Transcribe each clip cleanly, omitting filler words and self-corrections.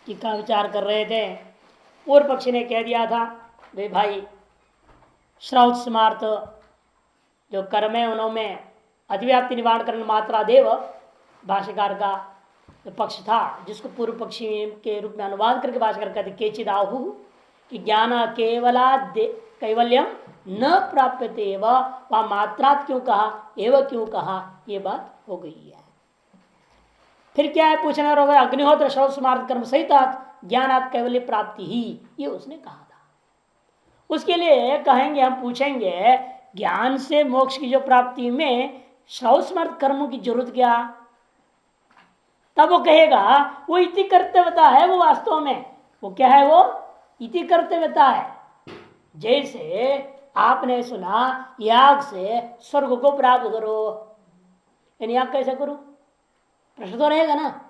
टीका विचार कर रहे थे। पूर्व पक्षी ने कह दिया था वे भाई श्रौत स्मार्त जो कर्म है उनमें अधिव्याप्ति निवारण करने मात्रा देव भाष्यकार का जो पक्ष था जिसको पूर्व पक्षी के रूप में अनुवाद करके भाष्यकार कहते केचिद आहु कि ज्ञान केवला कैवल्यम न प्राप्यते वह मात्रात क्यों कहा एवं क्यों कहा, यह बात हो गई है। फिर क्या है पूछना होगा अग्निहोत्र श्रौत स्मार्त कर्म सहित ज्ञानात् कैवल्य प्राप्ति ही, ये उसने कहा था। उसके लिए कहेंगे हम पूछेंगे ज्ञान से मोक्ष की जो प्राप्ति में श्रौत स्मार्त कर्मों की जरूरत क्या। तब वो कहेगा वो इति कर्तव्यता है, वो वास्तव में वो क्या है, वो इति कर्तव्यता है। जैसे आपने सुना याग से स्वर्ग को प्राप्त करो, यानी याग कैसे करूं, प्रश्न तो रहेगा ना,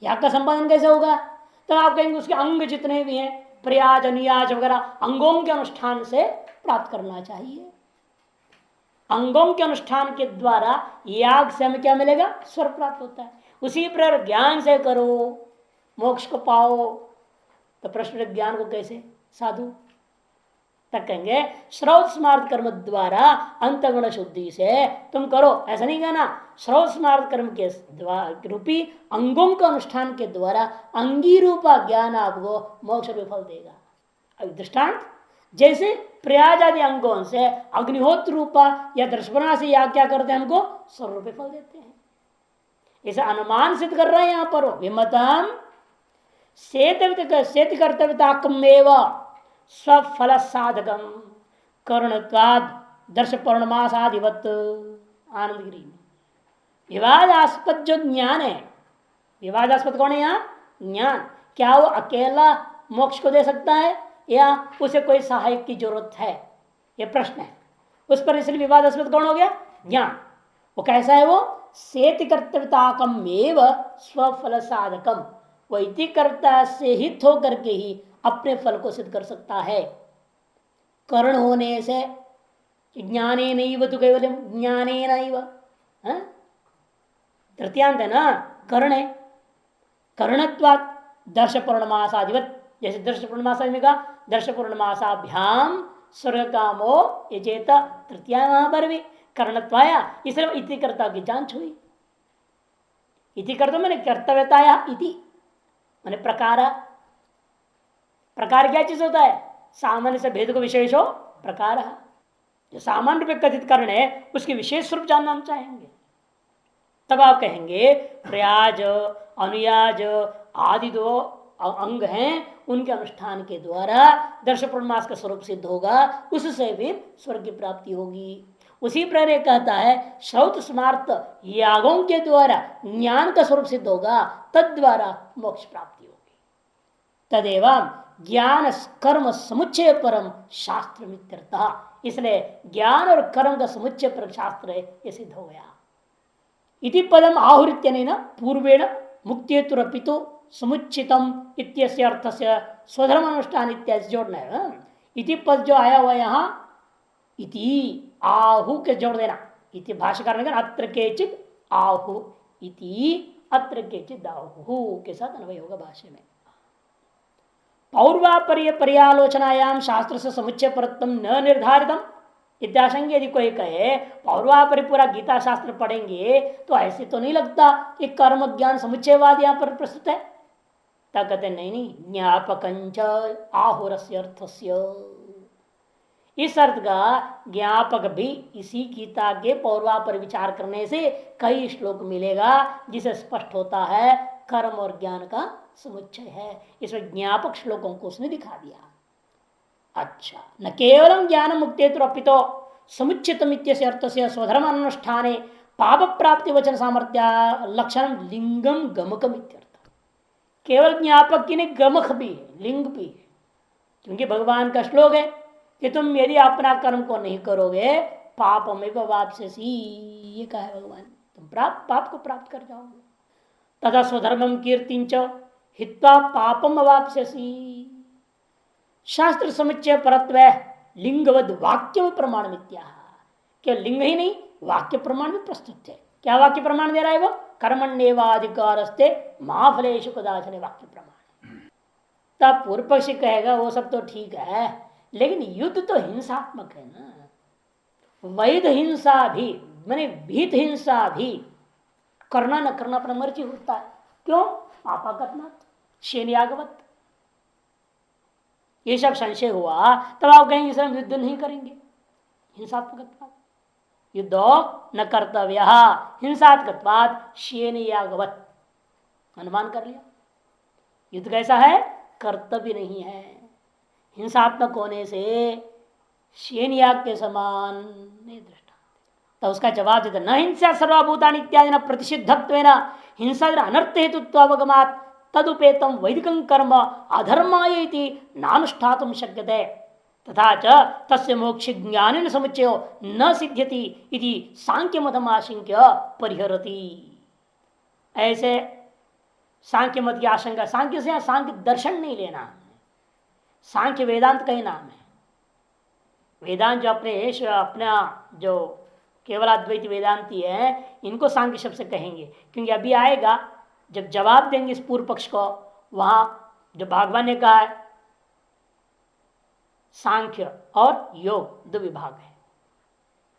याग का संपादन कैसे होगा। तो आप कहेंगे उसके अंग जितने भी हैं प्रयाज अनुयाज वगैरह अंगों के अनुष्ठान से प्राप्त करना चाहिए। अंगों के अनुष्ठान के द्वारा याग से हमें क्या मिलेगा, स्वर्ग प्राप्त होता है। उसी प्रकार ज्ञान से करो मोक्ष को पाओ। तो प्रश्न ज्ञान को कैसे साधु, तक कहेंगे श्रौत स्मार्त कर्म द्वारा अंतगुण शुद्धि से तुम करो, ऐसा नहीं कहना। श्रौत स्मार्त कर्म के रूपी अंगों का अनुष्ठान के द्वारा अंगी रूपा ज्ञान आपको मोक्ष में फल देगा। अब दृष्टांत जैसे प्रयाज आदि अंगों से अग्निहोत्र रूपा या दर्शना से याग क्या करते हैं, हमको 100 रुपये फल देते हैं। इसे अनुमान सिद्ध कर रहे हैं यहाँ पर विमतम सेत कर्तव्यताकमेव स्वफल साधकम करुणत्वाद दर्श पौर्णमासाधिवत। आनंदगिरी में विवादास्पद जो ज्ञान है, विवादास्पद कौन है यहाँ, ज्ञान। क्या वो अकेला मोक्ष को दे सकता है या उसे कोई सहायक की जरूरत है, ये प्रश्न है। उस पर इसलिए विवादास्पद कौन हो गया, ज्ञान। वो कैसा है, वो सेति कर्तव्यताकम एव स्वफल साधकम, वो इति कर्ता से हित होकर के ही अपने फल को सिद्ध कर सकता है। कर्ण होने से ज्ञाने नैव तु केवलम ज्ञाने नैव, तृतीयांत है ना, कर्ण है। कर्णत्वात् दर्श पूर्णमासाधिवत, जैसे दर्श पूर्णमासा में कहा दर्श पूर्णमासाभ्याम स्वर्ग कामो यजेत, तृतीया वहां पर भी कर्णत्वाया, इसलिए इति कर्ता की जांच हुई। इति कर्ता मैंने कर्तव्यताया इति मैंने प्रकार, प्रकार क्या चीज होता है, सामान्य से भेद को विशेष हो प्रकार। जो सामान्य रूप कथित कर्ण है उसके विशेष स्वरूप जानना हम चाहेंगे। तब आप कहेंगे प्रयाज अनुयाज आदि दो अंग हैं, उनके अनुष्ठान के द्वारा दर्श पूर्णमास का स्वरूप सिद्ध होगा, उससे भी स्वर्ग की प्राप्ति होगी। उसी प्रकार कहता है श्रौत स्मार्त यागों के द्वारा ज्ञान का स्वरूप सिद्ध होगा, तद द्वारा मोक्ष प्राप्ति होगी। तदेव ज्ञान कर्म समुच्चय परम शास्त्र मित्यर्थः, इसलिए ज्ञान और कर्म का समुच्चय पर शास्त्र है, ये सिद्ध हो गया। इति पदम आहुरित्यनेन पूर्वेण मुक्तेतुरपितु समुच्चितम इत्यस्य अर्थस्य स्वधर्म अनुष्ठान इत्यादि जोड़ना है। इति पद जो आया हुआ यहाँ, इति आहु के जोड़ देना। इति भाष्यकार ने कहा अत्र केचित् आहु, इति अत्र केचित् आहु के साथ अन्वय होगा भाष्य में। पौर्वापर्य पर्यालोचनायाम शास्त्र से समुच्चय परत्व न निर्धारितम इत्याशंक। यदि कोई कहे पौर्वापर्य पूरा गीता शास्त्र पढ़ेंगे तो ऐसे तो नहीं लगता कि कर्म ज्ञान समुच्चयवाद यहाँ पर प्रस्तुत है। तब कहते नहीं, ज्ञापकंच आहुरस्य अर्थस्य, इस अर्थ का ज्ञापक भी इसी गीता के पौर्वापर विचार करने से कई श्लोक मिलेगा जिसे स्पष्ट होता है कर्म और ज्ञान का समुच्चय है। इसमें ज्ञापक श्लोकों को उसने दिखा दिया। अच्छा, न केवलम ज्ञान मुक्तेतुरपितो समुच्चितम इत्यस्य अर्थस्य स्वधर्म अनुष्ठाने पाप प्राप्ति वचन सामर्थ्य लक्षण लिंगम गमकम इत्यर्थ। केवल ज्ञापक की नहीं, गमक भी है, लिंग भी है, क्योंकि भगवान का श्लोक है कि तुम यदि अपना कर्म को नहीं करोगे पापमेव वाप्स्यसि, ये कहा है भगवान, तुम पाप को प्राप्त कर जाओगे। तथा स्वधर्मम कीर्तिंच हित्वा पापम अवाप्स्यसि। शास्त्र समुच्चय परत्व लिंगवद वाक्य प्रमाण मित्या, क्या लिंग ही नहीं वाक्य प्रमाण भी प्रस्तुत है। क्या वाक्य प्रमाण दे रहा है वो, कर्मण्येवाधिकारस्ते महाफलेषु कदाचन वाक्य प्रमाण। तब पूर्व पक्षी कहेगा वो सब तो ठीक है, लेकिन युद्ध तो हिंसात्मक है ना। वैध हिंसा भी माने भीत हिंसा भी करना न करना अपना मर्जी होता है। क्यों? पापागत शेनियागवत। ये सब संशय हुआ तब आप कहेंगे सर युद्ध नहीं करेंगे, हिंसात्मक युद्ध न कर्तव्य हिंसात्मक शेनियागवत। अनुमान कर लिया युद्ध कैसा है? कर्तव्य नहीं है, हिंसात्मक होने से शेनियाग के समान नहीं दृष्टा। तो उसका जवाब देता न हिंसा सर्वभूतानि इत्यादि न प्रतिषिद्धत्वेन हिंसा अनर्थ हेतुत्वावगमात् तदुपेतम वैदिकं कर्म अधर्माय इति नानुष्ठातुं शक्यते तथा च तस्य मोक्ष ज्ञानेन समुच्चयो न सिद्ध्यति इति सांख्य मतम आशंक्य परिहरति। ऐसे सांख्य मत की आशंका, सांख्य से सांख्य दर्शन नहीं लेना, सांख्य वेदांत का ही नाम है। वेदांत जो अपना जो केवल अद्वैत वेदांती है इनको सांख्य शब्द से कहेंगे, क्योंकि अभी आएगा जब जवाब देंगे इस पूर्व पक्ष को, वहां जो भगवान ने कहा है सांख्य और योग दो विभाग है।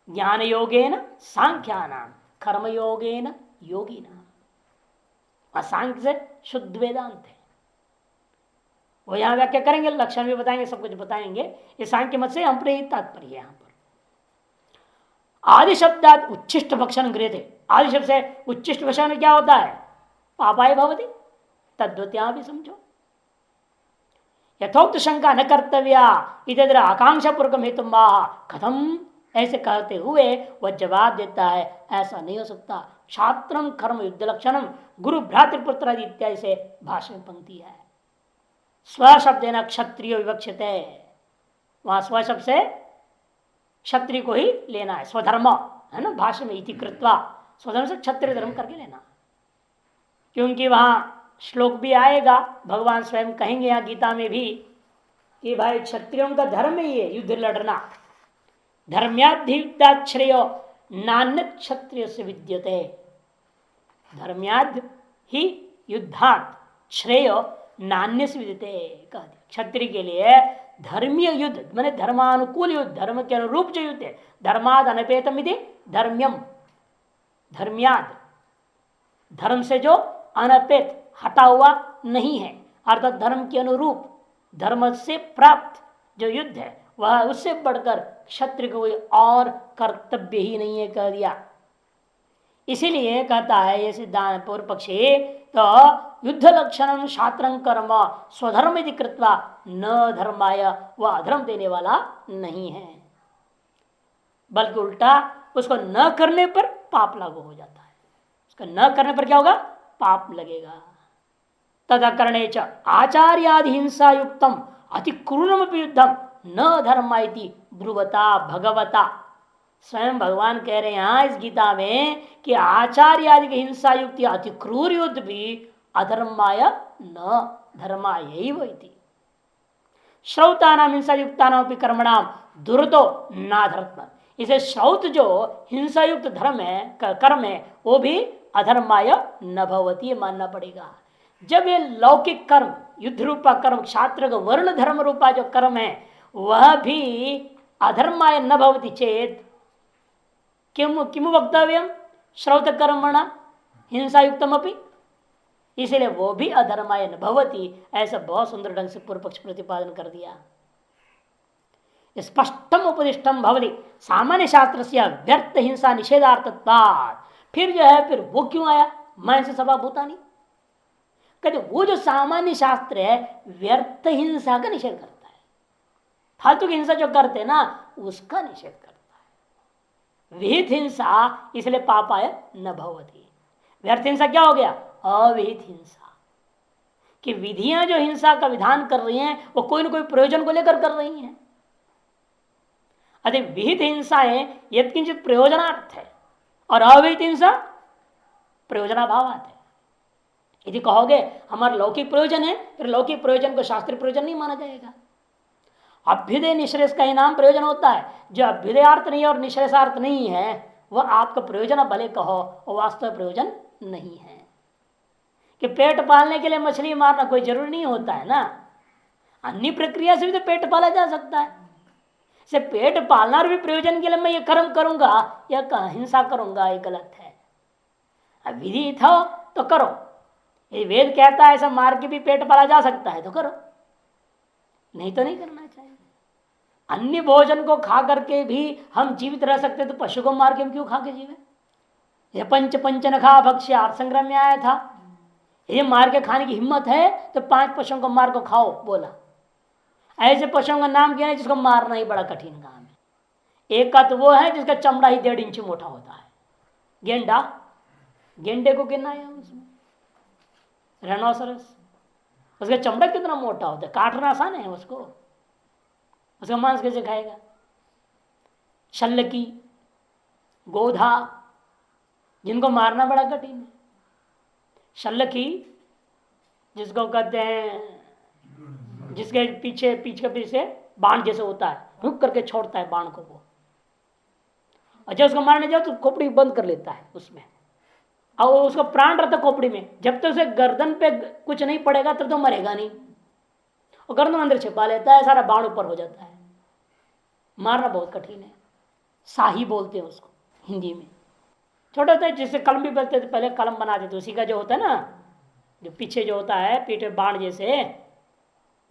ज्ञान योगेन सांख्यानाम कर्म योगेन योगिनाम। सांख्य से शुद्ध वेदांत है, वो यहां व्याख्या करेंगे, लक्षण भी बताएंगे, सब कुछ बताएंगे। ये सांख्य मत से हम पर तात्पर्य है। यहां पर आदि शब्दात उच्छिष्ट भक्षण गृहते, आदि शब्द से उच्छिष्ट भक्षण में क्या होता है? पापाय भवति। तद्वत यहां भी समझो। यथोक्त शंका न कर्तव्या इधर आकांक्षा पूर्वक हेतु कथम, ऐसे कहते हुए वह जवाब देता है ऐसा नहीं हो सकता। छात्रम कर्म युद्ध लक्षणम गुरु भ्रातृपुत्र इत्यादि से भाषण पंक्ति है। स्व शब्द न क्षत्रिय विवक्षित है, वहां स्व शब्द से क्षत्रिय को ही लेना है, स्वधर्म है ना। भाषण में इति कृत्वा स्वधर्म से क्षत्रिय धर्म करके लेना, क्योंकि वहां श्लोक भी आएगा, भगवान स्वयं कहेंगे यहाँ गीता में भी कि भाई क्षत्रियों का धर्म ही है युद्ध लड़ना। धर्म्याद्युद्धाश्रेय नान्य क्षत्रिय से विद्यते, धर्म्याद ही युद्धात श्रेय नान्य से विद्यते। क्षत्रिय के लिए धर्मीय युद्ध माने धर्मानुकूल युद्ध, धर्म के अनुरूप जो युद्ध है, धर्माद अनपेतम इति धर्म्यम, धर्म्याद धर्म से जो अनपेत हटा हुआ नहीं है, अर्थात धर्म के अनुरूप धर्म से प्राप्त जो युद्ध है वह उससे बढ़कर क्षत्रिय को कोई और कर्तव्य ही नहीं है कह दिया। इसीलिए कहता है ये सिद्धांत पूर्व पक्षी, तो युद्ध लक्षणम शास्त्रं कर्म स्वधर्म यदि कृत्वा न धर्माय, वह अधर्म देने वाला नहीं है, बल्कि उल्टा उसको न करने पर पाप लागू हो जाता है। उसका न करने पर क्या होगा? पाप लगेगा। तदा करणे च आचार्यादि हिंसा युक्तम अति क्रूरम युद्धम न धर्माइति ब्रुवता भगवता। स्वयं भगवान कह रहे हैं यहाँ इस गीता में कि आचार्य आदि की हिंसा युक्त अति क्रूर युद्ध भी अधर्माय न धर्माय ही। श्रौता नाम हिंसा युक्ता नाम कर्मणाम दुर्दो नाधर्म। इसे श्रौत जो हिंसा युक्त धर्म है कर्म है वो भी अधर्माय न भवती मानना पड़ेगा। जब ये लौकिक कर्म युद्ध रूपा कर्म क्षात्र का वर्ण धर्म रूपा जो कर्म है वह भी अधर्माय न भवती चेत किम किम वक्तव्यम श्रौत कर्मणा हिंसा युक्तम अपि, इसलिए वो भी अधर्माय न भवती। ऐसा बहुत सुंदर ढंग से पूर्व पक्ष प्रतिपादन कर दिया। स्पष्टम उपदिष्टम भवति सामान्य शास्त्र से व्यर्थ हिंसा निषेधार्थत्वात्। फिर जो है फिर वो क्यों आया? मैं से सभा भूतानी कहते वो जो सामान्य शास्त्र है व्यर्थ हिंसा का निषेध करता है, फालतू की हिंसा जो करते हैं ना उसका निषेध करता है। विहित हिंसा इसलिए पापाय न भवति। व्यर्थ हिंसा क्या हो गया? अविहित हिंसा कि विधियां जो हिंसा का विधान कर रही हैं वो कोई न कोई प्रयोजन को लेकर कर रही हैं। अतः विहित हिंसाएं यत्किंचित प्रयोजनार्थ है और अविहित हिंसा प्रयोजनाभावात है। यदि कहोगे हमारा लौकिक प्रयोजन है फिर लौकिक प्रयोजन को शास्त्रीय प्रयोजन नहीं माना जाएगा। अभ्युदय निश्रेष का ही नाम प्रयोजन होता है। जो अभ्युदयार्थ नहीं और निश्रेषार्थ नहीं है वह आपका प्रयोजन भले कहो और वास्तव प्रयोजन नहीं है कि पेट पालने के लिए मछली मारना कोई जरूरी नहीं होता है ना। अन्य प्रक्रिया से भी तो पेट पाला जा सकता है। से पेट पालना भी प्रयोजन के लिए मैं ये कर्म करूंगा या हिंसा करूंगा, ये गलत है। विधि था तो करो, ये वेद कहता है ऐसा मार के भी पेट पाला जा सकता है तो करो, नहीं तो नहीं करना चाहिए। अन्य भोजन को खा करके भी हम जीवित रह सकते तो पशु को मार के हम क्यों खा के जीवे? ये पंच पंचन खा भक्ष्य आर्थ संग्रह में आया था। ये मार के खाने की हिम्मत है तो 5 पशुओं को मार को खाओ बोला। ऐसे पशुओं का नाम क्या है जिसको मारना ही बड़ा कठिन काम है। एक का तो वो है जिसका चमड़ा ही 1.5 इंच मोटा होता है, गेंडा। गेंडे को गिनना है उसमें, रेनोसरस, उसका चमड़ा कितना मोटा होता है, काटना आसान है उसको, उसका मांस कैसे खाएगा? शल्लकी, गोधा, जिनको मारना बड़ा कठिन है। शल्लकी जिसको कहते हैं, जिसके पीछे के पीछे बाण जैसे होता है, हुक करके छोड़ता है बाण को वो। अच्छा उसको मारने जाओ तो खोपड़ी बंद कर लेता है उसमें, और उसका प्राण रहता खोपड़ी में। जब तक उसे गर्दन पे कुछ नहीं पड़ेगा तब तो मरेगा नहीं, और गर्दन अंदर छिपा लेता है, सारा बाण ऊपर हो जाता है। मारना बहुत कठिन है। शाही बोलते हैं उसको हिंदी में। छोटे होते हैं जिससे कलम भी बनते थे, पहले कलम बनाते थे, उसी का जो होता है ना, जो पीछे जो होता है पीठ में बाण जैसे,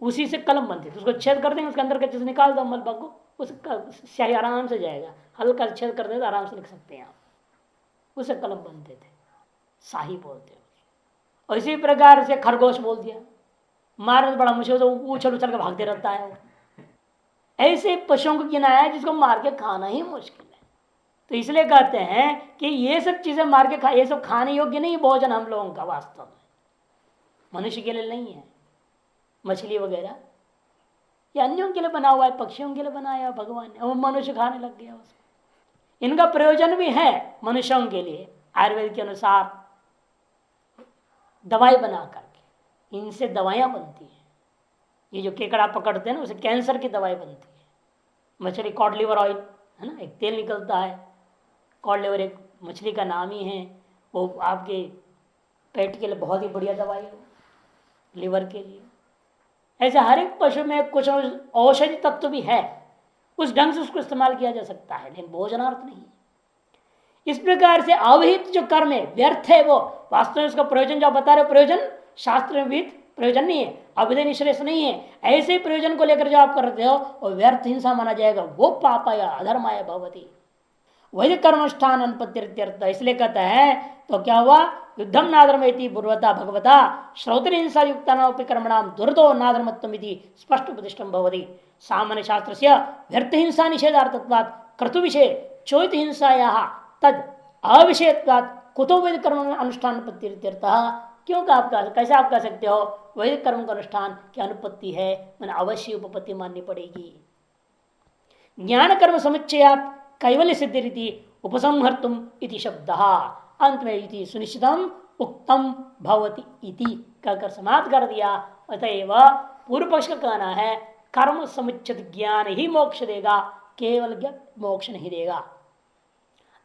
उसी से कलम बनती थी। उसको छेद कर देंगे, उसके अंदर का चीज निकाल दो मलबा को, उसका स्याही आराम से जाएगा। हल्का छेद कर दे तो आराम से लिख सकते हैं आप, उसे कलम बनते थे, शाही बोलते हैं। और इसी प्रकार से खरगोश बोल दिया, मारने तो बड़ा मुश्किल, तो उछल उछल के भागते रहता है वो। ऐसे पशुओं को गिनाया है जिसको मार के खाना ही मुश्किल है। तो इसलिए कहते हैं कि ये सब चीजें मार के ये सब खाने योग्य नहीं भोजन हम लोगों का, वास्तव में मनुष्य के लिए नहीं है। मछली वगैरह ये अन्यों के लिए बना हुआ है, पक्षियों के लिए बनाया भगवान ने, वो मनुष्य खाने लग गया उसको। इनका प्रयोजन भी है मनुष्यों के लिए। आयुर्वेद के अनुसार दवाई बना करके इनसे दवाइयां बनती हैं। ये जो केकड़ा पकड़ते हैं ना, उसे कैंसर की दवाई बनती है। मछली कॉड लिवर ऑयल है ना, एक तेल निकलता है, कॉड लिवर एक मछली का नाम ही है। वो आपके पेट के लिए बहुत ही बढ़िया दवाई है, लिवर के लिए। ऐसे हर एक पशु में कुछ औषधि तत्व भी है, उस ढंग से उसको इस्तेमाल किया जा सकता है, लेकिन भोजनार्थ नहीं। इस प्रकार से अवहित जो कर्म है व्यर्थ है, वो वास्तव में उसका प्रयोजन जो बता रहे प्रयोजन शास्त्र में विहित प्रयोजन नहीं है, अभिधेय निश्रेष नहीं है। ऐसे प्रयोजन को लेकर जो आप करते हो वो व्यर्थ हिंसा माना जाएगा, वो पापाया अधर्माया भवती। वैदिक कर्मष्ठान अनुपत्त्यर्थ, इसलिए कहता है तो क्या हुआ, युद्धम नाधर्मेति पूर्वता भगवता श्रौत्र हिंसा युक्ता कर्मणाम दुर्दो नाधर्मत्वमिति स्पष्ट उपदिष्टम भवति। सामान्य शास्त्र से व्यर्थ हिंसा निषेधार्थत्वात् कर्तु विषय चोदित हिंसाया तद अविषयत्वात् कुतो वैदिक कर्म अनुष्ठान अनुपत्त्यर्थ। क्यों का आपका कैसे आप कह सकते हो वैदिक कर्म का अनुष्ठान की अनुपत्ति है, मैंने अवश्य उपपत्ति माननी पड़ेगी। ज्ञान कर्म समुच्चयात् कैवल्य सिद्धि रीति उपसंहर्तुम इति शब्द अंत में इति सुनिश्चितम उक्तम भवति इति कहकर समाप्त कर दिया। अतएव पूर्व पक्ष का कहना है कर्म समुचित ज्ञान ही मोक्ष देगा, केवल मोक्ष नहीं देगा।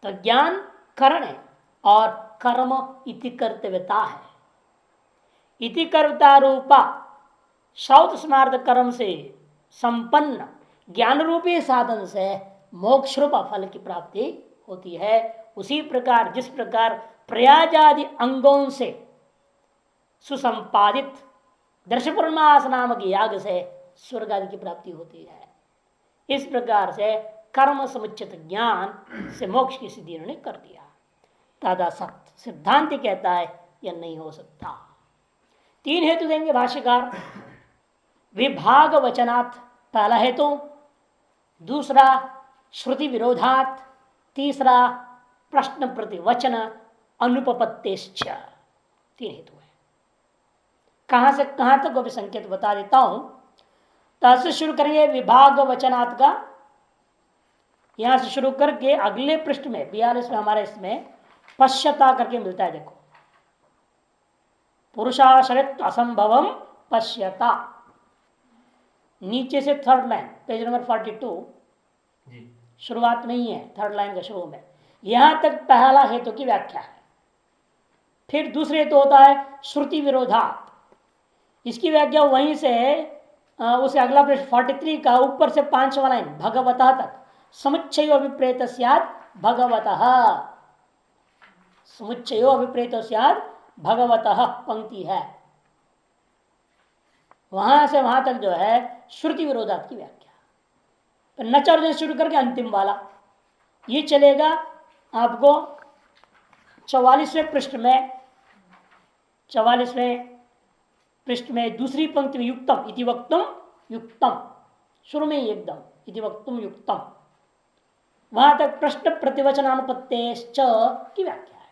तो ज्ञान करण है और कर्म इति कर्तव्यता है। इति कर्ता रूपा श्रौत स्मार्त कर्म से संपन्न ज्ञान रूपी साधन से मोक्ष रूप फल की प्राप्ति होती है। उसी प्रकार जिस प्रकार प्रयाजादि अंगों से सुसंपादित दर्शपूर्णास नामक याग से स्वर्ग आदि की प्राप्ति होती है, इस प्रकार से कर्म समुचित ज्ञान से मोक्ष की सिद्धि उन्होंने कर दिया। तादा सत्य सिद्धांत कहता है यह नहीं हो सकता। 3 हेतु देंगे भाष्यकार। विभाग वचनात् पहला हेतु, दूसरा श्रुति विरोधात्, तीसरा प्रश्न प्रतिवचन अनुपपत्तेश्च। 3 हेतु है। कहां से कहां तक वो भी संकेत बता देता हूं। तो शुरू करेंगे विभाग वचनात् का, यहां से शुरू करके अगले पृष्ठ में 42 में हमारे इसमें पश्यता करके मिलता है। देखो, पुरुषाश्रित असंभवम पश्यता, नीचे से 3rd लाइन पेज नंबर 42 शुरुआत में ही है, 3rd लाइन के शुरू में। यहां तक पहला हेतु की व्याख्या है। फिर दूसरे तो होता है श्रुति विरोधात। इसकी व्याख्या वहीं से उसे अगला प्रश्न 43 का ऊपर से 5वां लाइन भगवतः तक समुच्चयो अभिप्रेत स्यात् भगवतः, समुच्चयो अभिप्रेत स्यात् भगवतः पंक्ति है, वहां से वहां तक जो है श्रुति विरोधात की व्याख्या। तो नचर शुरू करके अंतिम वाला ये चलेगा आपको 44वें पृष्ठ में, 44वें पृष्ठ में दूसरी पंक्ति में युक्तम इति वक्तुम युक्तम, शुरू में ही एकदम इति वक्तुम युक्तम, वहां तक प्रश्न प्रतिवचनानुपत्तेश्च की व्याख्या है।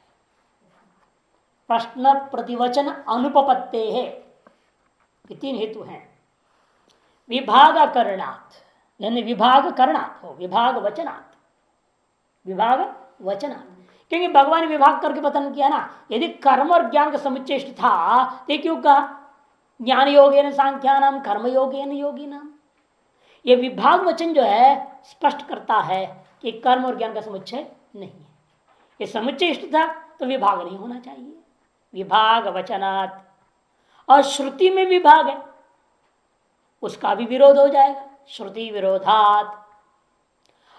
प्रश्न प्रतिवचन अनुपपत्ते है, ये 3 हेतु हैं। विभाग करणात् यानी विभाग करणात् हो, विभाग वचनात्, विभाग वचनात्, क्योंकि भगवान ने विभाग करके कथन किया ना। यदि कर्म और ज्ञान का समुच्चय था तो क्यों कहा ज्ञान योगेन सांख्यानाम कर्म योगेन योगिनाम। ये विभाग वचन जो है स्पष्ट करता है कि कर्म और ज्ञान का समुच्चय नहीं है। ये समुच्चय इष्ट था तो विभाग नहीं होना चाहिए, विभाग वचनात्। और श्रुति में विभाग है, उसका भी विरोध हो जाएगा, श्रुति विरोधात।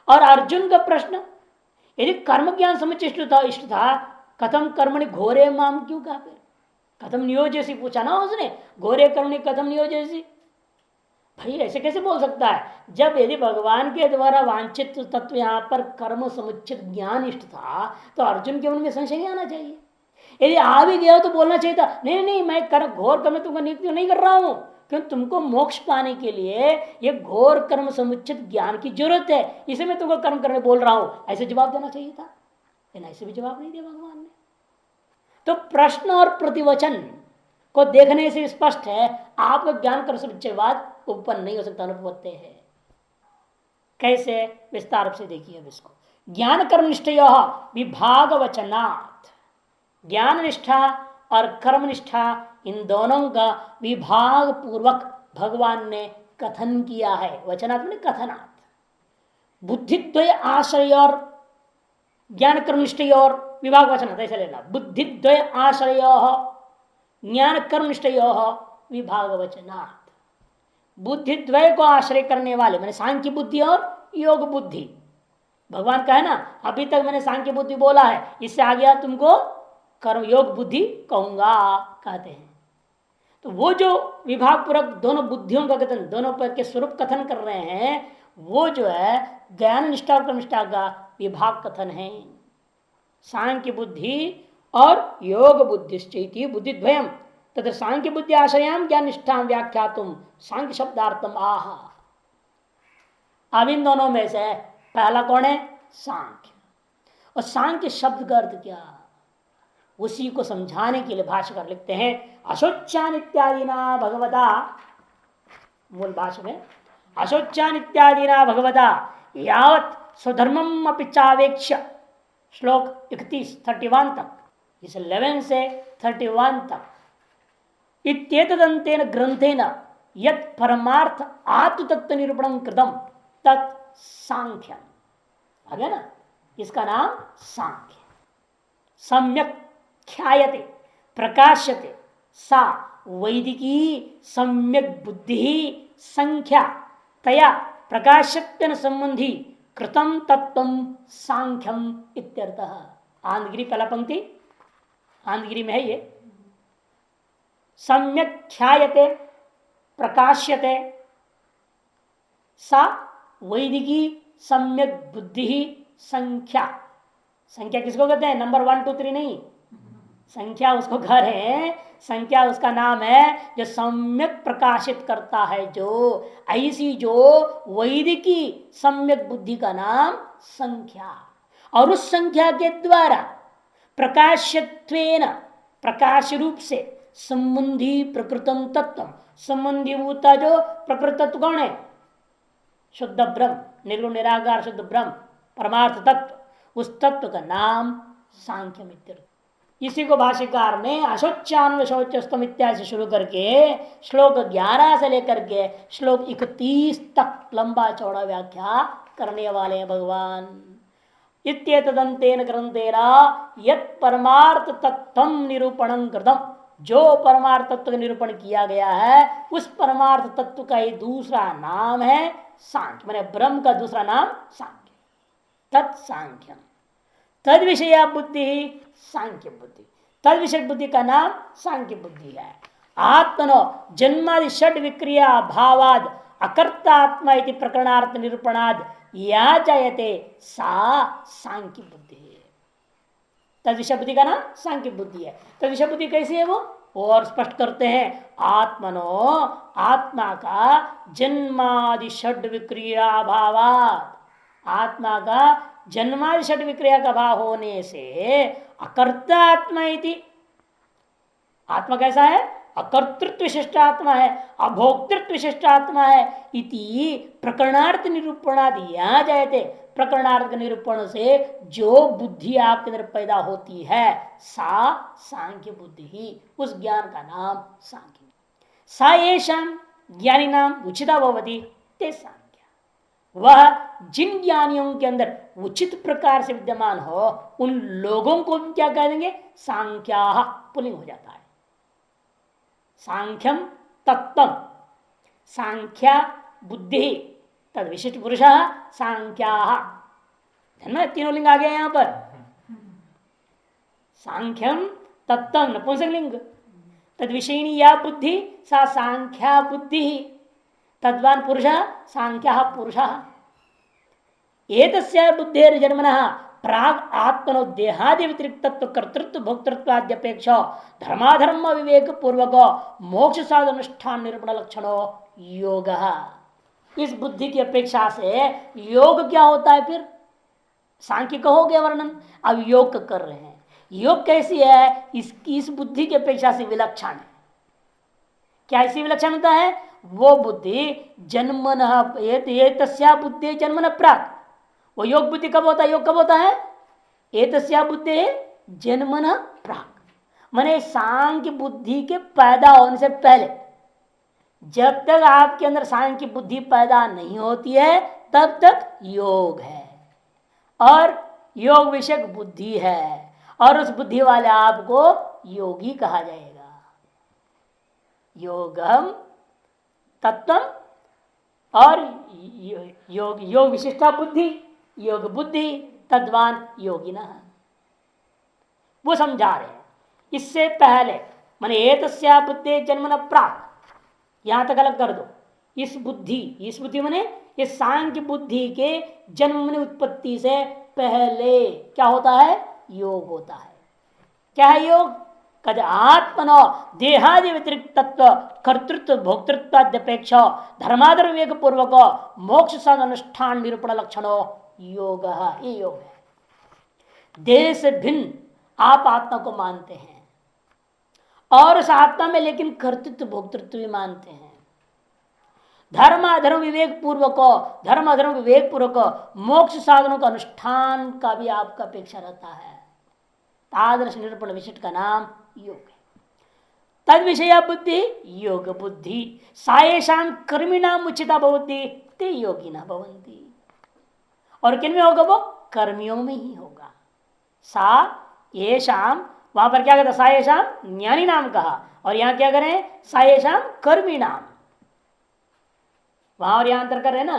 और अर्जुन का प्रश्न, यदि कर्म ज्ञान समुच्चय इष्ट था कथम कर्मणि घोरे माम क्यों कहा, फिर कथम नियोजसी पूछा ना उसने, घोरे कर्मणि कथम नियोजसी। भाई ऐसे कैसे बोल सकता है जब यदि भगवान के द्वारा वांछित तत्व यहाँ पर कर्म समुचित ज्ञान इष्ट था तो अर्जुन के मन में संशय नहीं आना चाहिए। यदि आ भी गया तो बोलना चाहिए था नहीं नहीं मैं घोर कर्म तुमको नियुक्त नहीं कर रहा हूं, क्यों तुमको मोक्ष पाने के लिए ये घोर कर्म समुचित ज्ञान की जरूरत है, इसे मैं तुमको कर्म करने बोल रहा हूं, ऐसे जवाब देना चाहिए था। लेकिन ऐसे भी जवाब नहीं दिया भगवान ने। तो प्रश्न और प्रतिवचन को देखने से स्पष्ट है आपका ज्ञान कर्म समुच्चयवाद उत्पन्न नहीं हो सकता, अनुपत्ति है। कैसे, विस्तार से देखिए अब इसको। ज्ञान कर्म निष्ठय विभाग वचनात्, ज्ञान निष्ठा और कर्म निष्ठा इन दोनों का विभाग पूर्वक भगवान ने कथन किया है। वचनात् में कथनात्, बुद्धिद्वय आश्रय और ज्ञान कर्म निष्ठय और विभाग वचनात् ऐसा लेना। बुद्धिद्वय आश्रय ज्ञान कर्म निष्ठय विभाग वचनात्, बुद्धिद्वय को आश्रय करने वाले मैंने सांख्य बुद्धि और योग बुद्धि। भगवान का है ना, अभी तक मैंने सांख्य बुद्धि बोला है, इससे आ गया तुमको कर्म योग बुद्धि कहूंगा कहते हैं। तो वो जो विभाग पूर्वक दोनों बुद्धियों का कथन, दोनों पर के स्वरूप कथन कर रहे हैं, वो जो है ज्ञान निष्ठा और कर्म निष्ठा का विभाग कथन है। सांख्य बुद्धि और योग बुद्धिश्चैति बुद्धिद्वयम् तथा सांख्य बुद्धि आश्रयाम ज्ञान निष्ठा व्याख्या तुम सांख्य शब्दार्थम आह। अब इन दोनों में से पहला कौन है, सांख्य। और सांख्य शब्द का अर्थ क्या, उसी को समझाने के लिए भाष्यकार लिखते हैं अशोच्यान इत्यादि ना भगवता, मूल भाष्य में अशोच्यान इत्यादि ना भगवता यावत स्वधर्मम अपि चावेक्ष्य, श्लोक 31 तक, इस 11 से 31 तक, इत्येतदंतेन ग्रंथेन यत् परमार्थ आत्मतत्व निरूपणं कृतम तत् सांख्यम। आ गया ना, इसका नाम सांख्य। सम्यक ख्यायते प्रकाश्यते सा वैदिकी सम्यक बुद्धि संख्या तया प्रकाशत्वेन संबंधी कृतम तत्वम सांख्यम इत्यर्थः। आंधगिरी पहला पंक्ति, आंधगिरी में है ये। सम्यक ख्यायते प्रकाश्यते सा वैदिकी सम्यक बुद्धि संख्या। संख्या किसको कहते हैं, नंबर 1 2 3 नहीं, संख्या उसको घर है, संख्या उसका नाम है जो सम्यक प्रकाशित करता है, जो ऐसी जो वैदिकी सम्यक बुद्धि का नाम संख्या। और उस संख्या के द्वारा प्रकाशत्वेन प्रकाश रूप से संबंधी प्रकृतम तत्व, संबंधी भूता जो प्रकृत तत्व कौन है, शुद्ध ब्रह्म, निर्गुण निराकार शुद्ध ब्रह्म परमार्थ तत्व, उस तत्व का नाम सांख्य मित्र। इसी को भाष्यकार ने अशोच्यान्व शौचस्तम इत्यादि से शुरू करके श्लोक 11 से लेकर के श्लोक 31 तक लंबा चौड़ा व्याख्या करने वाले हैं भगवान। इत्येतदंतेन ग्रंथेना यत् परमार्थ तत्व निरूपणं कृतम, जो परमार्थ तत्व का निरूपण किया गया है उस परमार्थ तत्व का ही दूसरा नाम है सांख्य। मैंने ब्रह्म का दूसरा नाम सांख्य, तत्सांख्यम। तद विषय बुद्धि सांख्य बुद्धि, तद विषय बुद्धि का नाम सांख्य बुद्धि है। आत्मनो जन्मादि षड विक्रिया भावाद अकर्ता आत्मा इति प्रकरणार्थ निरूपणाद या जायते सा सांख्य बुद्धि है। तद विषय बुद्धि का नाम सांख्य बुद्धि है। तद विषय बुद्धि कैसी है वो और स्पष्ट करते हैं। आत्मनो, आत्मा का जन्मादि षड विक्रिया भावाद, आत्मा का जन्मादि षड विक्रिया का भाव होने से अकर्ता आत्मा इति, आत्मा कैसा है? अकर्तृत्व विशिष्ट आत्मा है, अभोक्तृत्व विशिष्ट आत्मा है। इति प्रकरणार्थ निरूपणादि यहाँ जाए थे, प्रकरणार्थ निरूपण से जो बुद्धि आपके अंदर पैदा होती है सा सांख्य बुद्धि ही, उस ज्ञान का नाम सांख्य। सा येषां ज्ञानी नाम उचिता भवति ते सांख्य, वह जिन ज्ञानियों के अंदर उचित प्रकार से विद्यमान हो उन लोगों को क्या कह देंगे? सांख्या, पुलिंग हो जाता है। सांख्यम तत्व, सांख्या बुद्धि, तद विशिष्ट पुरुष सांख्या, ना तीनों लिंग आ गया यहां पर। सांख्यम तत्व नपुंसकलिंग, तद विषयिणी या बुद्धि सा सांख्या बुद्धि, तद्वान पुरुष सांख्या पुरुष। एतस्या बुद्धेर जन्मनः प्राग आत्मनो देहादि व्यतिरिक्तत्व कर्तृत्व भोक्तृत्वाद्यपेक्षा धर्माधर्म विवेक पूर्वक मोक्ष साधन अनुष्ठान निरूपण लक्षणो योग। इस बुद्धि की अपेक्षा से योग क्या होता है? फिर सांख्य का हो गया वर्णन, अब योग कर रहे हैं। योग कैसी है? इसकी इस बुद्धि की अपेक्षा से विलक्षण है। क्या इसी विलक्षणता है? वो बुद्धि जन्मन, ये तस्या बुद्धि जन्मन प्राग, वो योग बुद्धि कब होता है? योग कब होता है? एतस्या बुद्धि जन्मन प्राग, माने सांख्य बुद्धि के पैदा होने से पहले। जब तक आपके अंदर सांख्य बुद्धि पैदा नहीं होती है तब तक योग है और योग विषयक बुद्धि है, और उस बुद्धि वाले आपको योगी कहा जाएगा। योगम तत्वम और योग विशिष्टा बुद्धि, योग बुद्धि, तद्वान योगिना, वो समझा रहे हैं। इससे पहले माने एतस्या बुद्धि जन्मन प्राप्त, यहां तक अलग कर दो। इस बुद्धि माने इस सांख्य बुद्धि के जन्म में उत्पत्ति से पहले क्या होता है? योग होता है। क्या है योग? कद आत्मनो देहादि व्यतिरिक्त तत्व कर्तृत्व भोक्तृत्वाद्यपेक्षा धर्माधर विवेक पूर्वक मोक्ष साधन अनुष्ठान निरूपण लक्षणो योग, ये योग है। देह से भिन्न आप आत्मा को मानते हैं और उस आत्मा में लेकिन कर्तृत्व भोक्तृत्व भी मानते हैं। धर्म अधर्म विवेक पूर्वक मोक्ष साधनों का अनुष्ठान का भी आपका अपेक्षा रहता है। तादृश निरूपण विशिष्ट का नाम योग है। तद विषय बुद्धि योग बुद्धि, सायेषां कर्मिणाम उचिता भवति ते योगिना भवन्ति। और किन में होगा? वो कर्मियों में ही होगा। सा येषाम, वहां पर क्या कहता? सायेषाम ज्ञानी नाम कहा, और यहां क्या करें? सायेषाम कर्मी नाम। वहां और यहां अंतर कर रहे ना,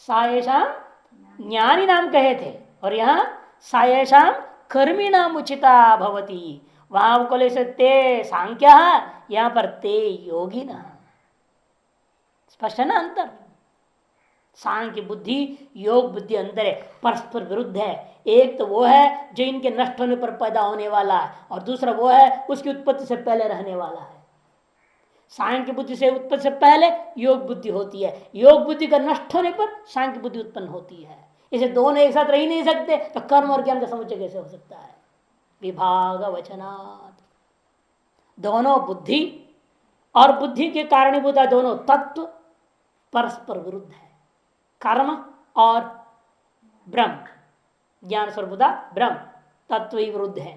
सायेषाम ज्ञानी नाम कहे थे और यहां सायेषाम कर्मी नाम उचिता भवती। वहां को ले से ते सांख्य, यहां पर ते योगी ना। स्पष्ट है ना अंतर? सांख्य बुद्धि योग बुद्धि अंदर है, परस्पर विरुद्ध है। एक तो वो है जो इनके नष्ट होने पर पैदा होने वाला है, और दूसरा वो है उसकी उत्पत्ति से पहले रहने वाला है। सांख्य बुद्धि से उत्पत्ति से पहले योग बुद्धि होती है, योग बुद्धि का नष्ट होने पर सांख्य बुद्धि उत्पन्न होती है। इसे दोनों एक साथ रह ही नहीं सकते, तो कर्म और ज्ञान का समुच्चय कैसे हो सकता है? विभाग वचनात्, दोनों बुद्धि और बुद्धि के कारणीभूत दोनों तत्व परस्पर विरुद्ध है। कर्म और ब्रह्म, ज्ञान स्वरूपता ब्रह्म तत्व ही विरुद्ध है।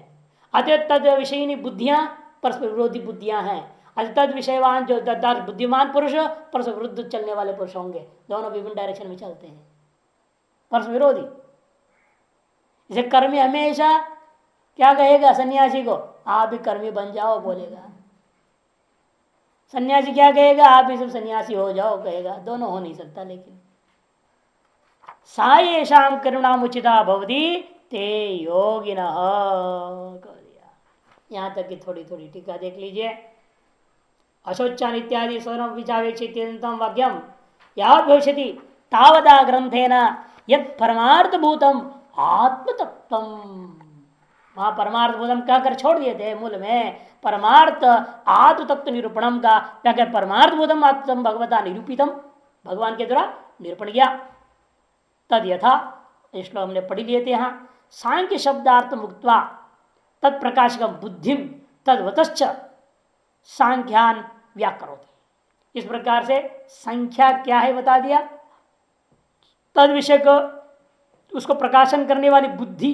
अतः तद विषयिनी बुद्धियां परस्पर विरोधी बुद्धियां हैं। अतः तद विषयवान जो बुद्धिमान पुरुष परस्पर विरुद्ध चलने वाले पुरुष होंगे। दोनों विभिन्न डायरेक्शन में चलते हैं, परस्पर विरोधी। इसे कर्मी हमेशा क्या कहेगा सन्यासी को, आप भी कर्मी बन जाओ बोलेगा। सन्यासी क्या कहेगा, आप भी सब सन्यासी हो जाओ कहेगा। दोनों हो नहीं सकता। लेकिन सा येषां करुणामुचिता भवति ते योगिनः। यहां तक की थोड़ी थोड़ी टीका देख लीजिए। अशोचान इत्यादि स्वरम विचावेक्षित वाक्यम यावत् भविष्यति तावदा ग्रंथेन यत् परमार्थ भूतम आत्मतत्वम। वहां परमार्थ भूतम कहकर छोड़ दिए थे मूल में, परमार्थ आत्म तत्व निरूपणम का क्या, परमार्थ भूतम आत्म भगवता निरूपितम, भगवान के द्वारा निरूपण किया। तद यथा श्लोक हमने पढ़ी लिए थे यहाँ, सांख्य शब्दार्थ मुक्त्वा तत्प्रकाशक बुद्धि तद्वतश्च सांख्यान व्याकरोति। इस प्रकार से संख्या क्या है बता दिया, तद विषय को उसको प्रकाशन करने वाली बुद्धि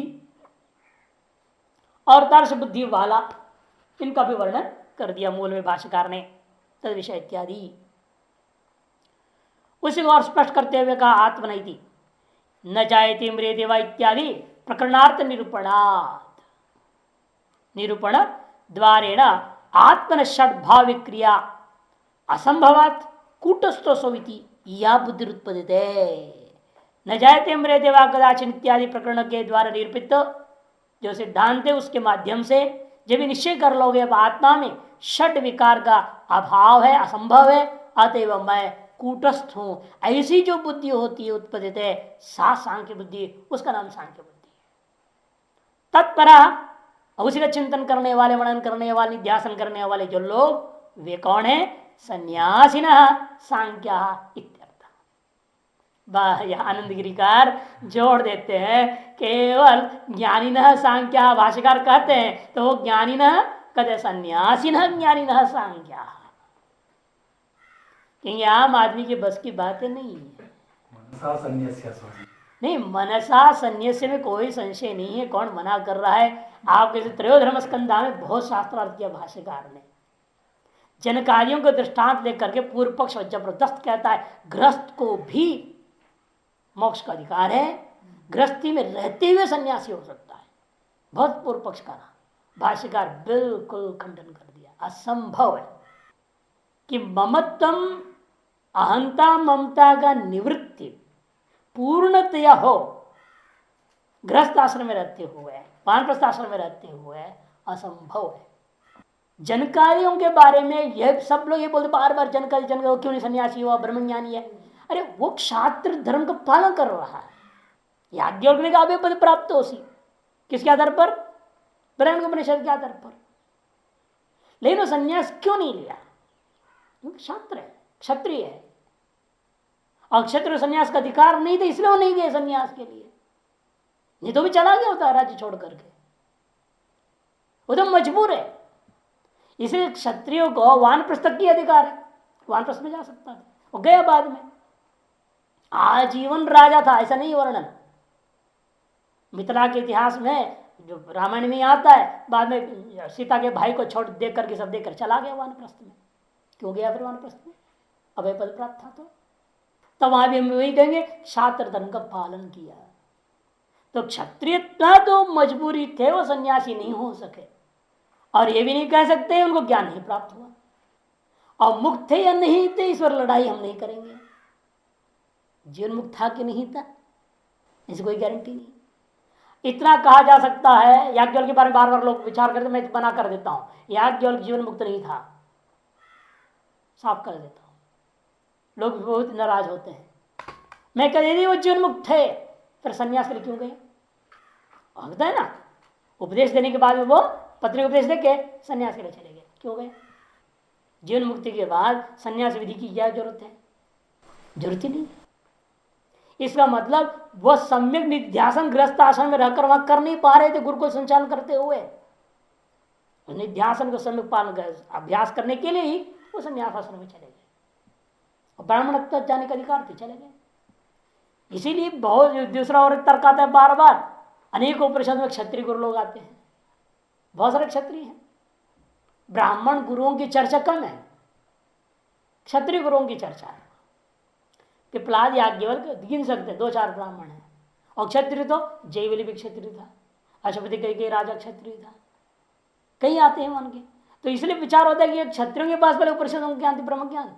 और दर्श बुद्धि वाला, इनका भी वर्णन कर दिया मूल में भाष्यकार ने, तद विषय इत्यादि। उसी को और स्पष्ट करते हुए कहा आत्मनैति न जायते म्रियते वा इत्यादि प्रकरणार्थ निरूपणात्, निरूपण द्वारेण आत्मन षड्भाव क्रिया असंभवात कूटस्थो सोविति या बुद्धि उत्पद्यते। न जायते म्रियते वा कदाचिन इत्यादि प्रकरण के द्वारा निरूपित जो सिद्धांत है उसके माध्यम से जब निश्चय कर लोगे अब आत्मा में षड विकार का अभाव है, असंभव है, अतएव मैं कूटस्थ हूं, ऐसी जो बुद्धि होती है उत्पदित है सा सांख्य बुद्धि, उसका नाम सांख्य बुद्धि। तत्परा उसी का चिंतन करने वाले, मनन करने वाले, ध्यान करने वाले जो लोग वे कौन है, सन्यासिन सांख्या इत्यर्थ। आनंद गिरिकार जोड़ देते हैं केवल ज्ञानिनः सांख्या, भाष्यकार कहते हैं तो वो ज्ञानिनः कहते सन्यासिनः ज्ञानिनः सांख्या, क्योंकि आम आदमी के बस की बातें नहीं है। नहीं, मनसा संन्यास्य में कोई संशय नहीं है। कौन मना कर रहा है? आपके त्रयोधर्म स्कंधा में बहुत शास्त्रार्थ किया भाष्यकार ने, जनकार्यों को दृष्टांत लेकर के पूर्व पक्ष जबरदस्त कहता है गृहस्थ को भी मोक्ष का अधिकार है, गृहस्थी में रहते हुए सन्यासी हो सकता है। बहुत पूर्व पक्ष का भाष्यकार बिल्कुल खंडन कर दिया, असंभव है कि ममत्वम अहंता ममता का निवृत्ति पूर्णतया हो गृहस्थ आश्रम में रहते हुए, वानप्रस्थ आश्रम में रहते हुए, असंभव है। जनकारियों के बारे में यह सब लोग ये बोलते बार बार जनकारी जनकारी क्यों नहीं सन्यासी हुआ, ब्रह्मज्ञानी है। अरे वो क्षात्र धर्म का पालन कर रहा है, याज्ञवल्क्य का अभय पद प्राप्त हो सी किसके आधार पर, बृहदारण्यक के आधार पर। लेकिन वो सन्यास क्यों नहीं लिया? क्षात्र है, क्षत्रिय है, और क्षत्रिय सन्यास का अधिकार नहीं था इसलिए वो नहीं गए सन्यास के लिए, नहीं तो भी चला गया होता राज्य छोड़ करके, वो तो मजबूर है। इसलिए क्षत्रियो को वानप्रस्थ की अधिकार है, वानप्रस्थ में जा सकता था, वो गया बाद में आजीवन राजा था, ऐसा नहीं वर्णन मिथिला के इतिहास में जो रामायण में आता है, बाद में सीता के भाई को छोड़ देख करके सब देकर चला गया वानप्रस्थ में। क्यों गया फिर वानप्रस्थ में? अभय पद प्राप्त था तो वहां भी हम वही कहेंगे क्षात्र धर्म का पालन किया। तो क्षत्रिय तो मजबूरी थे, वो सन्यासी नहीं हो सके, और ये भी नहीं कह सकते उनको ज्ञान नहीं प्राप्त हुआ, और मुक्त थे या नहीं थे इस पर लड़ाई हम नहीं करेंगे। जीवन मुक्त था कि नहीं था इसकी कोई गारंटी नहीं। इतना कहा जा सकता है, याज्ञवल्क्य के बारे में बार बार लोग विचार करते, मैं बना कर देता हूं याज्ञवल्क्य जीवन मुक्त नहीं था, साफ कर देता हूं, लोग बहुत नाराज होते हैं। मैं कह देती वो जीवन मुक्त थे, फिर सन्यास के लिए क्यों गए? होता है ना, उपदेश देने के बाद में वो पत्नी उपदेश देके सन्यास के लिए चले गए, क्यों गए? जीवन मुक्ति के बाद सन्यास विधि की क्या जरूरत है? जरूरत ही नहीं। इसका मतलब वह सम्यक निध्यासन गृहस्थ आश्रम में रहकर वहां कर नहीं पा रहे थे गुरुकुल संचालन करते हुए, निध्यासन को सम्यक पालन अभ्यास करने के लिए ही वो सन्यास आश्रम में चले गए, और ब्राह्मण तक जाने का अधिकार थे, चले गए। इसीलिए बहुत दूसरा और तर्क आता है बार बार, अनेक उपनिषद में क्षत्रिय गुरु लोग आते हैं, बहुत सारे क्षत्रिय हैं, ब्राह्मण गुरुओं की चर्चा कम है, क्षत्रिय गुरुओं की चर्चा है। पिपलाद याज्ञवल्क्य गिन सकते 2-4 ब्राह्मण हैं, और क्षत्रिय तो जयवली भी क्षत्रिय था, अशुपति कई राजा क्षत्रिय था, कई आते हैं मान के। तो इसलिए विचार होता है कि क्षत्रियों के पास पहले उपनिषदों का ज्ञान, ब्रह्म ज्ञान,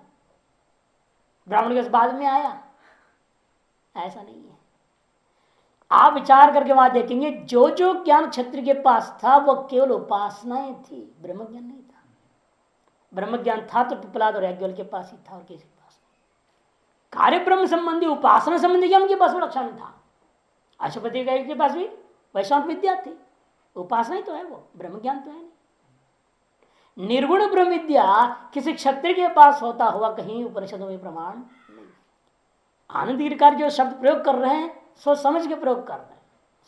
ब्राह्मण के बाद में आया, ऐसा नहीं है। आप विचार करके वहां देखेंगे जो जो ज्ञान क्षत्रिय के पास था वह केवल उपासनाएं थी, ब्रह्म ज्ञान नहीं था। ब्रह्म ज्ञान था तो पिपलाद और याज्ञवल्क्य के पास ही था और किसी के पास नहीं। कार्य ब्रह्म संबंधी उपासना संबंधी ज्ञान उनके पास में लक्षण था। अशुपति के पास भी वैष्णव विद्या थी, उपासना ही तो है, वो ब्रह्म ज्ञान तो है नहीं। निर्गुण ब्रह्म विद्या किसी क्षत्रिय के पास होता हुआ कहीं उपनिषदों में प्रमाण नहीं। आनंद गिरकार जो शब्द प्रयोग कर रहे हैं सोच समझ के प्रयोग कर रहे हैं,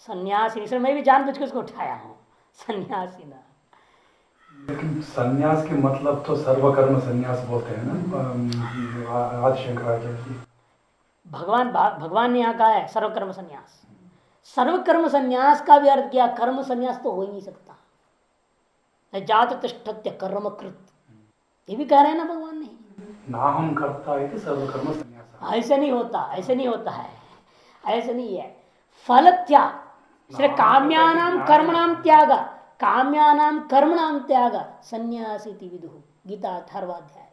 सन्यासी, इसलिए मैं भी जानबूझ के उसको उठाया हूं, सन्यासी ना। लेकिन सन्यास के मतलब तो सर्वकर्म सन्यास बोलते हैं ना आदि शंकराचार्य जी। भगवान ने यहाँ कहा है सर्वकर्म सन्यास। सर्वकर्म सन्यास का भी अर्थ किया, कर्म सन्यास तो हो ही नहीं सकता। जात तिष्ठत्य कर्म कृत, ये भी कह रहे हैं ना भगवान ने, ना हम करता है तो सर्वकर्म सन्यास। ऐसे नहीं होता, ऐसे नहीं होता है, ऐसे नहीं है। फल त्याग, सिर्फ काम्यानाम कर्मणाम त्याग, काम्यानाम कर्मणाम त्याग सन्यासी विदुः, गीता 18वां अध्याय।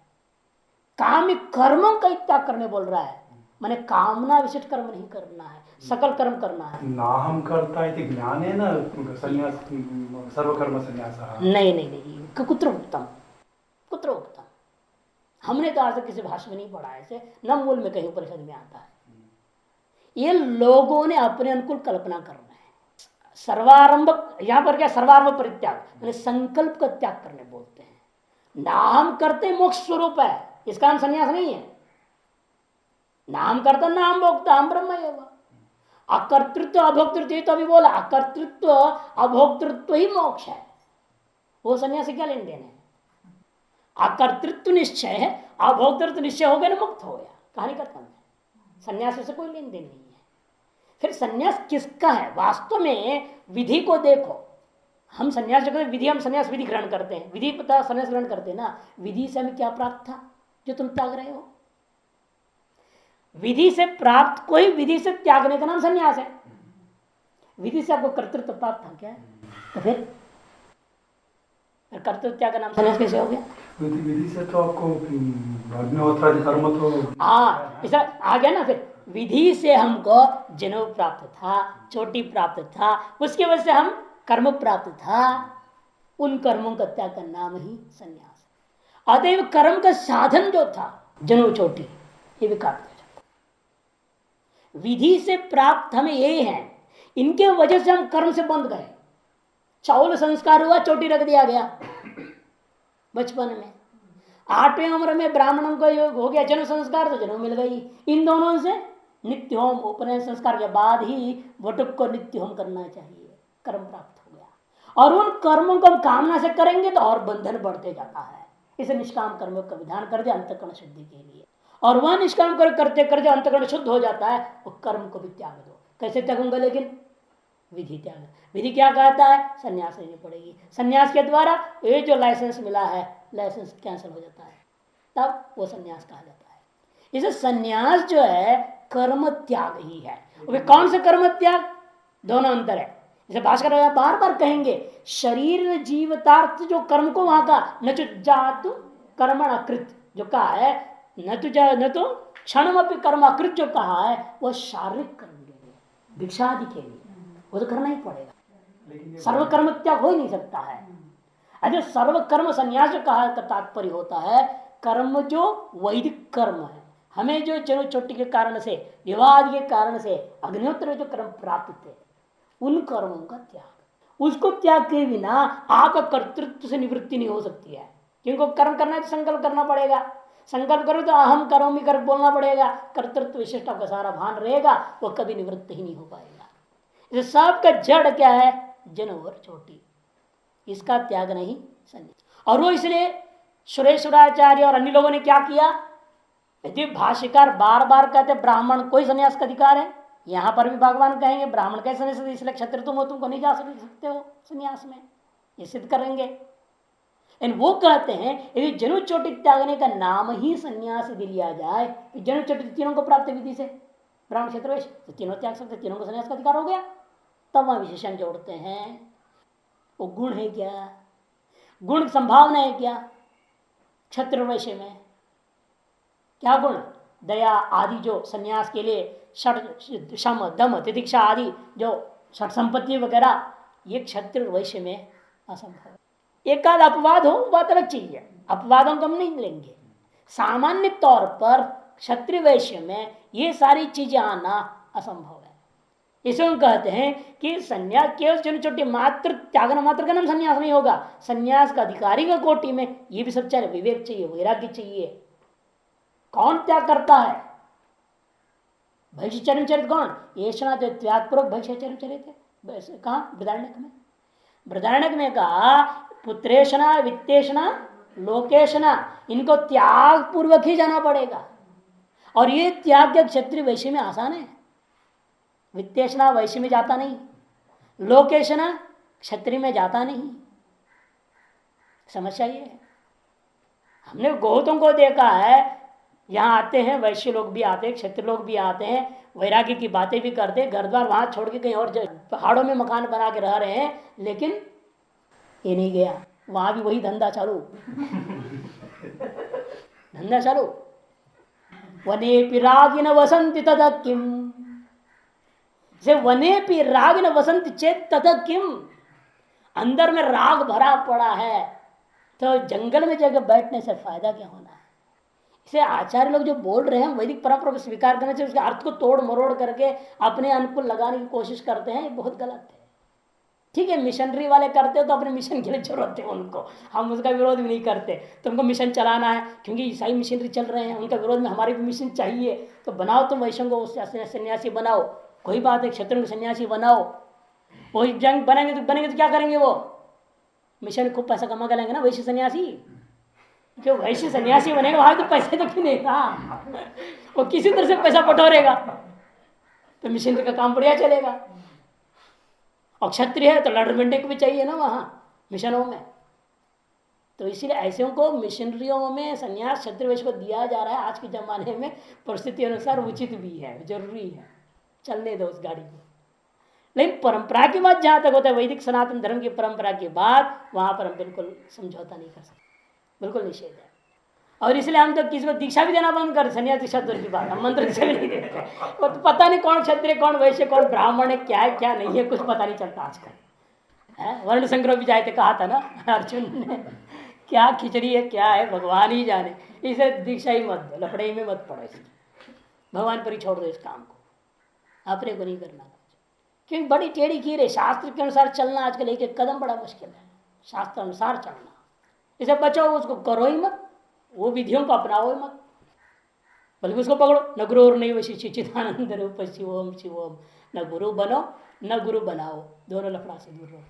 काम्य कर्मों का त्याग करने बोल रहा है, माने कामना विशिष्ट कर्म नहीं करना है, सकल कर्म करना है। ना हम करता है ज्ञान है ना सन्यास, सर्वकर्म सन्यास। नहीं नहीं नहीं, कुत्र उत्तम, कुत्र उत्तम। हमने तो आज तक किसी भाषा में नहीं पढ़ा है ऐसे, न मूल में कहीं उपनिषद में आता है। ये लोगों ने अपने अनुकूल कल्पना करना है। सर्वारंभ, यहां पर क्या सर्वारंभ परित्याग, मैंने संकल्प का त्याग करने बोलते हैं। नाम करते मोक्ष स्वरूप है, इसका नाम संन्यास नहीं है। नाम करता नाम भोक्ता हम ब्रह्म एवं। अकर्तृत्व अभोक्तृत्व तो अभी बोला, अकर्तृत्व अभोक्तृत्व ही मोक्ष है, वो सन्यासी क्या लेन देन है। अकर्तृत्व निश्चय है, अभोक्तृत्व निश्चय हो गया ना, मुक्त हो गया, कहानी खत्म है। सन्यास से कोई लेन देन नहीं है। फिर सन्यास किसका है वास्तव में, विधि को देखो। हम सन्यास जो करते विधि, हम सन्यास विधि ग्रहण करते हैं, विधि पता सन्यास ग्रहण करते हैं ना, विधि से हमें क्या प्राप्त था जो तुम त्याग रहे हो। विधि से प्राप्त कोई विधि से त्यागने का नाम सन्यास है। विधि से आपको कर्तृत्व प्राप्त था क्या, तो फिर कर्तृत्व त्याग का नाम सन्यास कैसे हो गया। विधि से तो आपको अग्निहोत्रादि कर्म तो ऐसा आ गया ना। फिर विधि से हमको जनेऊ प्राप्त था, चोटी प्राप्त था, उसकी वजह से हम कर्म प्राप्त था, उन कर्मों का त्याग का नाम ही सन्यास। अतएव कर्म का साधन जो था जनेऊ चोटी, ये भी काट दिया जाता। विधि से प्राप्त हमें यही है, इनके वजह से हम कर्म से बंध गए। चावल संस्कार हुआ, चोटी रख दिया गया बचपन में। 8वें उम्र में ब्राह्मणों को हो गया जन्म संस्कार, तो जन्म मिल गई। इन दोनों से नित्य होम, उपनयन संस्कार के बाद ही वटुक को नित्य होम करना चाहिए, कर्म प्राप्त हो गया। और उन कर्मों को हम कामना से करेंगे तो और बंधन बढ़ते जाता है। इसे निष्काम कर्मों का विधान कर दिया अंतःकरण शुद्धि के लिए। और वह निष्काम कर्म करते करते अंतःकरण शुद्ध हो जाता है, वो कर्म को भी त्याग दो। कैसे त्यागूंगा, लेकिन विधि त्याग। विधि क्या कहता है, संन्यास लेनी पड़ेगी। संन्यास के द्वारा ये जो लाइसेंस मिला है, लाइसेंस कैंसिल हो जाता है, तब वो संन्यास कहा जाता है। इसे संन्यास जो है कर्म त्याग ही है। वे कौन से कर्म त्याग, दोनों अंतर है। जैसे भास्कर बार बार कहेंगे, शरीर जीवतार्थ जो कर्म को वहां का न तो जातु कर्मण कृत जो कहा है, न तो क्षण कर्म अकृत जो कहा है, वह शारीरिक कर्म के लिए, भिक्षा आदि के लिए, वो तो करना ही पड़ेगा। सर्वकर्म त्याग हो ही नहीं सकता है। अरे सर्वकर्म संन्यास जो कहा का तात्पर्य होता है, कर्म जो वैदिक कर्म है, हमें जो जन्म चोटी के कारण से, विवाद के कारण से अग्निहोत्र जो कर्म प्राप्त थे, उन कर्मों का त्याग। उसको त्याग के बिना आपका कर्तृत्व से निवृत्ति नहीं हो सकती है। क्योंकि कर्म करना है तो संकल्प करना पड़ेगा, संकल्प करो तो अहम करोमि कर बोलना पड़ेगा, कर्तृत्व विशिष्ट आपका सारा भान रहेगा, वो कभी निवृत्त ही नहीं हो पाएगा। इस सब का जड़ क्या है, जन्म और चोटी, इसका त्याग नहीं संन्यास। और वो इसलिए सुरेश्वराचार्य और अन्य लोगों ने क्या किया, यदि भाष्यकार बार बार कहते ब्राह्मण कोई संन्यास का अधिकार है, यहां पर भी भगवान कहेंगे ब्राह्मण कैसे संन्यास, इसलिए क्षत्रिय तुम हो, तुमको नहीं जा सकते हो संन्यास में, ये सिद्ध करेंगे। लेकिन वो कहते हैं यदि जनु चोटी त्यागने का नाम ही संन्यास यदि लिया जाए, जनु चोटी तीनों को प्राप्त विधि से, ब्राह्मण क्षेत्र वैश्य, तो तीनों त्याग सकते, तीनों को संन्यास का अधिकार हो गया। तब वहां विशेषण जोड़ते हैं, वो गुण है क्या, गुण की संभावना है क्या क्षत्रिय वैश्य में, क्या गुण, दया आदि जो संन्यास के लिए षट शम दम तितिक्षा आदि जो षट संपत्ति वगैरह, ये क्षत्रिय वैश्य में असंभव है। एक आध अपवाद हो बात अलग चाहिए, अपवादों को हम नहीं लेंगे। सामान्य तौर पर क्षत्रिय वैश्य में ये सारी चीजें आना असंभव है। इसे हम कहते हैं कि संन्यास केवल छोटी छोटी मात्र त्यागना मात्र का नाम संन्यास नहीं होगा, संन्यास का अधिकारी का कोटि में ये भी सब चाहिए, विवेक चाहिए, वैराग्य चाहिए। कौन त्याग करता है, भैषचर्म चरित कौन, ये त्यागपूर्वक भैषचर्म चरित है। कहा बृहदारण्यक में, बृहदारण्यक में कहा पुत्रेशना वित्तेशना लोकेशना, इनको त्याग पूर्वक ही जाना पड़ेगा। और ये त्याग क्षत्रिय वैश्य में आसान है, वित्तेशना वैश्य में जाता नहीं, लोकेशना क्षत्रिय में जाता नहीं। समस्या ये है, हमने बहुतों को देखा है, यहाँ आते हैं वैश्य लोग भी आते हैं, क्षत्रिय लोग भी आते हैं, वैराग्य की बातें भी करते हैं, घर द्वार वहां छोड़ के कहीं और पहाड़ों में मकान बना के रह रहे हैं, लेकिन ये नहीं गया, वहां भी वही धंधा चालू धंधा चालू। वने रागिन वसंति तद किम, से वने पी रागिन वसंति चेत तद किम, अंदर में राग भरा पड़ा है तो जंगल में जगह बैठने से फायदा क्या होना है। इसे आचार्य लोग जो बोल रहे हैं वैदिक परंपरा को स्वीकार करने से उसके अर्थ को तोड़ मरोड़ करके अपने अनुकूल लगाने की कोशिश करते हैं, ये बहुत गलत है। ठीक है, मिशनरी वाले करते हो तो अपने मिशन के लिए जरूरत है उनको, हम उसका विरोध भी नहीं करते। तुमको मिशन चलाना है क्योंकि ईसाई मिशनरी चल रहे हैं, उनका विरोध में हमारे भी मिशन चाहिए, तो बनाओ तुम वैश्यों को सन्यासी बनाओ, कोई बात है, क्षेत्र को सन्यासी बनाओ। वही जंग बनेंगे तो क्या करेंगे, वो मिशन खूब पैसा कमा कर लेंगे ना वैश्य सन्यासी, क्यों वैश्य सन्यासी बनेगा वहां तो पैसे तो गिनेगा, वो किसी तरह से पैसा बटोरेगा तो मिशनरी का काम बढ़िया चलेगा। और क्षत्रिय है तो लड़ने को भी चाहिए ना वहां मिशनों में, तो इसीलिए ऐसे को मिशनरियों में संन्यास क्षत्रिय वैश्य को दिया जा रहा है। आज के जमाने में परिस्थिति अनुसार उचित भी है, जरूरी है, चलने दो उस गाड़ी को। लेकिन परंपरा की बात जहां तक होता है, वैदिक सनातन धर्म की परंपरा की बात, वहां पर हम बिल्कुल समझौता नहीं कर सकते, बिल्कुल निषेध है। और इसलिए हम तो किसी को दीक्षा भी देना बंद कर, सन्यास दीक्षा दूर की बात, हम मंत्र दीक्षा भी नहीं देते। वो तो पता नहीं कौन क्षत्रिय कौन वैश्य कौन ब्राह्मण है, क्या है क्या नहीं है, कुछ पता नहीं चलता आजकल। वर्ण संग्रह भी जाए थे, कहा था ना अर्जुन ने, क्या खिचड़ी है क्या है भगवान ही जाने, इसे दीक्षा ही मत दो, लफड़े में मत पड़ो, भगवान पर ही छोड़ दो इस काम को, अपने को नहीं करना। क्योंकि बड़ी टेढ़ी खीर है, शास्त्र के अनुसार चलना आजकल एक एक कदम बड़ा मुश्किल है, शास्त्र अनुसार चलना। इसे बचो, उसको करो ही मत, वो विधियों को अपनाओ ही मत, बल्कि उसको पकड़ो। न गुरु और नहीं वशी चिदानंद रूप शिवोम शिवोम, न गुरु बनो न गुरु बनाओ, दोनों लफड़ा से दूर रहो।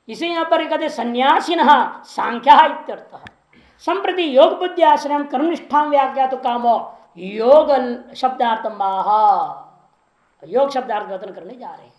इसे यहाँ पर कहते संन्यासिन सांख्या इत्यर्थ, संप्रति योग बुद्धि आश्रय कर्मनिष्ठा व्याख्या तो कामो योग शब्दार्थ माह, योग शब्दार्थ कथन करने जा रहे हैं।